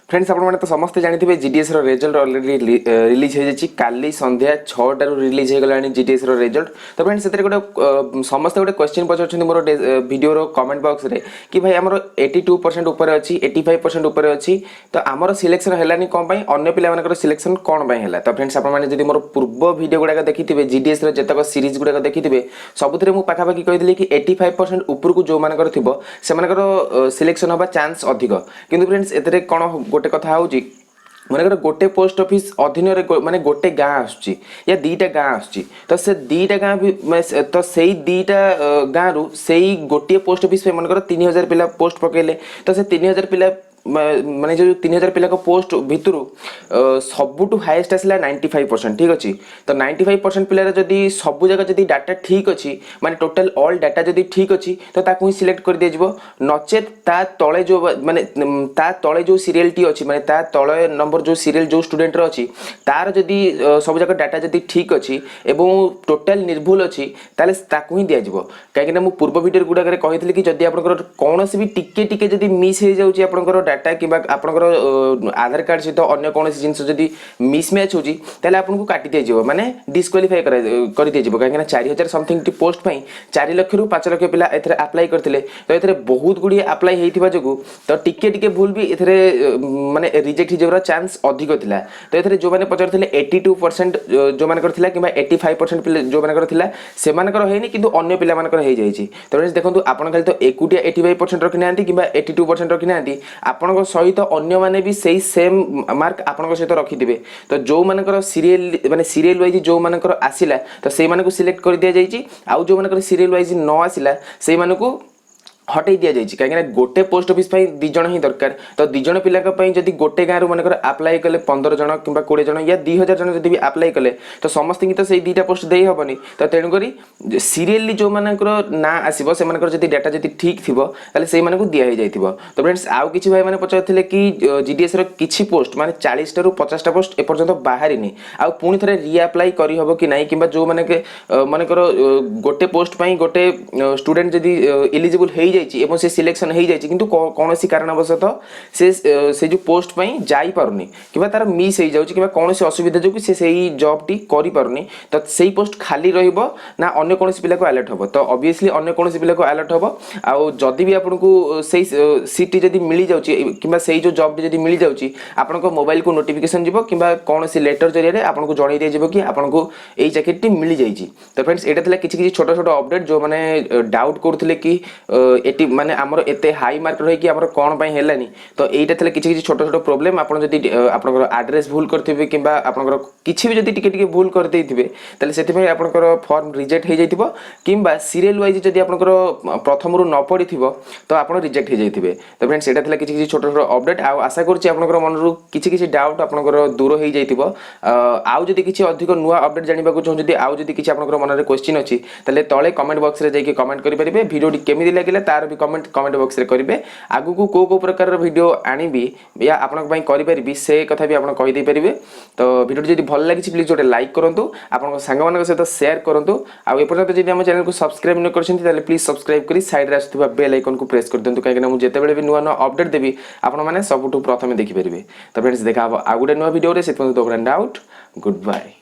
Friends आपण तो समस्ते जानिथिबे जीडीएस रो रिजल्ट ऑलरेडी रिलीज हो जाछि काली संध्या 6 टारू रिलीज हो गलानी जीडीएस रो रिजल्ट। तो फ्रेंड्स सेतरे गोटे समस्त गोटे क्वेश्चन पछरछन मोर वीडियो रो कमेंट बॉक्स रे कि भाई हमर 82% ऊपर अछि 85% ऊपर अछि तो हमर सिलेक्शन हेलानी कोन पई अन्य पिला मानकर सिलेक्शन कोन पई हेला। तो फ्रेंड्स आपण माने जदी मोर पूर्व वीडियो गुडा देखिथिबे जीडीएस रो जेतक सीरीज गुडा देखिथिबे सबुतरे मु पाखा पाखी कहि दिली कि 85% ऊपर को जो मानकर थिबो से मानकर सिलेक्शन होबा चांस अधिक। किंतु फ्रेंड्स एतरे कोन गोटे कथा होउची मानकर गोटे पोस्ट ऑफिस अधीन माने गोटे गाँ आसुची या दीटा गाँ आसुची तो से दीटा गाँ भी तो सेई दीटा गाँ रु सेई गोटे पोस्ट ऑफिस पे मानकर 3000 पिला पोस्ट पकेले तो से 3000 पिला माने जो 3000 पिला को पोस्ट भितर सबुटू हाईएस्ट आसला 95% ठीक अछि। तो 95% पिला जदी सब जगह जदी डाटा ठीक अछि माने टोटल ऑल डाटा जदी ठीक अछि तो ताकू ही सिलेक्ट कर दिया जिवो नचेत ता तळे जो माने ता तळे जो सीरियल टी अछि माने ता तळे नंबर जो सीरियल जो स्टूडेंट रो अछि तार जदी सब जगह डाटा जदी ठीक अछि एवं टोटल निर्भुल अछि ताले ताकू ही दिया जिवो। काहे कि मु पूर्व वीडियो गुडा करे कहितली कि जदी आपनकर कोनोसी भी टिके टिके जदी मिस हे जाउची आपनकर डाटा किबा आपनकर आधार कार्ड सहित अन्य कोनोसी जिंस जदी मिसमैच होची ताले आपनको काटी दिया जिवो माने डिस्क्वालिफाई कर दिया जिवो। काहे कि 4000 समथिंग टी पोस्ट पई 4 लाख रु 5 लाख पिला एथरे अप्लाई करथिले तो एथरे बहुत गुडी अप्लाई हेतिबा जगु तो टिके टिके भूल भी एथरे माने रिजेक्ट ही जेबरा चांस अधिक थिला। तो एथरे जो माने पचरथिले 82% जो माने करथिला किबा 85% पिला जो माने करथिला से माने कर हेनी किंतु अन्य पिला माने कर हे जाईची। तो फ्रेंड्स देखंतु आपण खाली तो एकुटिया 85% रखि नांती किबा 82% रखि नांती आपण सहित अन्य माने भी सेही सेम मार्क आपण सहित रखि दिबे। तो जो माने कर सीरियल माने सीरियल वाइज जो माने कर आसिला तो सेही माने को सिलेक्ट कर दिया जाईची आउ जो माने कर सीरियल वाइज न आसिला सेही माने को हटै दिया जाइछि। काहे गोटे पोस्ट ऑफिस पई 2 जण ही दरकार तो 2 जण पिला पई जदी गोटे गाँ रु मानकर अप्लाई कले 15 जण किबा 20 जण या 2000 जण जदी भी अप्लाई कले तो समस्त की तो सेही दीटा पोस्ट देई हबनी। तो तेनु करी सीरियली जो मानकर ना आसीबो से मानकर जदी डाटा जदी ठीक थिबो ताले सेही मानको दिया हे जाइथिबो। तो फ्रेंड्स आउ किछि भाई माने पचारथिले कि जीडीएस रो किछि पोस्ट माने 40 टा रु 50 टा पोस्ट ए पर्यंत बाहरिनी आउ पुनी थरे री अप्लाई करी हबो कि नाही किबा जो माने के मानकर गोटे पोस्ट पई गोटे स्टूडेंट जदी एलिजिबल हे एवं से सिलेक्शन हो जाए किंतु कौन सी कारणवशत से जो पोस्ट पई जाई पारुनी किबा तार मिस हो जाउची किबा कौन सी असुविधा जो कि से सही जॉब टी करि पारुनी तो सही पोस्ट खाली रहिबो ना अन्य कौन सी पिला को अलर्ट हबो। तो ऑब्वियसली अन्य कौन सी पिला को अलर्ट हबो आउ जदी भी आपन को सही सीट जदी मिली जाउची किबा सही जो जॉब जदी मिली जाउची आपन को मोबाइल को नोटिफिकेशन जिवो किबा कौन सी लेटर जरिया रे आपन को जणाई दे जिवो कि आपन को एई जैकेट टी मिली जाईची। तो फ्रेंड्स एटा थला किछि किछि छोट छोट अपडेट जो माने डाउट करथिले कि एटी माने हमर एते हाई मार्क रही कि हमर कोन पई हेलानी तो एटा थले किछि किछि छोट छोट प्रॉब्लम आपन जदी आपनकर एड्रेस भूल करथिबे किबा आपनकर किछि भी जदी टिके टिके भूल कर देथिबे तले सेति में आपनकर फॉर्म रिजेक्ट हे जाइथिबो किबा सीरियल वाइज जदी आपनकर प्रथम रु न पडिथिबो तो आपन रिजेक्ट हे जाइथिबे। तो फ्रेंड्स एटा थले किछि किछि छोट छोट अपडेट आ आशा करछि आपनकर मन रु किछि किछि डाउट आपनकर दूर हे जाइथिबो। आउ जदी किछि अधिक नुवा अपडेट जानिबा को चाहू जदी आउ जदी किछि आपनकर मन रे क्वेश्चन अछि तले तळे कमेंट बॉक्स रे जाई कमेंट करि परिबे वीडियो टी केमि लागिला तार भी कमेंट बॉक्स रे करिवे। आगु को को प्रकार वीडियो आनिबी या आपन पई करि परिबी से कथा भी आपन कहि दे परिबे। तो वीडियो जदी भल लागिछि प्लीज जोटे लाइक करंतु आपन संग मानक सहित शेयर करंतु आ ए पर्यंत जदी हम चैनल को सब्सक्राइब न करछन्ती ताले प्लीज सब्सक्राइब करी साइड रे आसुवा बेल आइकन को प्रेस कर देंतु काहे कि मु जेते बेले भी नुवा नुवा अपडेट देबी आपन माने सबटु प्रथमे देखि परिबे। तो फ्रेंड्स देखा आ गुडे नुवा वीडियो रे सेत पन तो डाउट गुड बाय।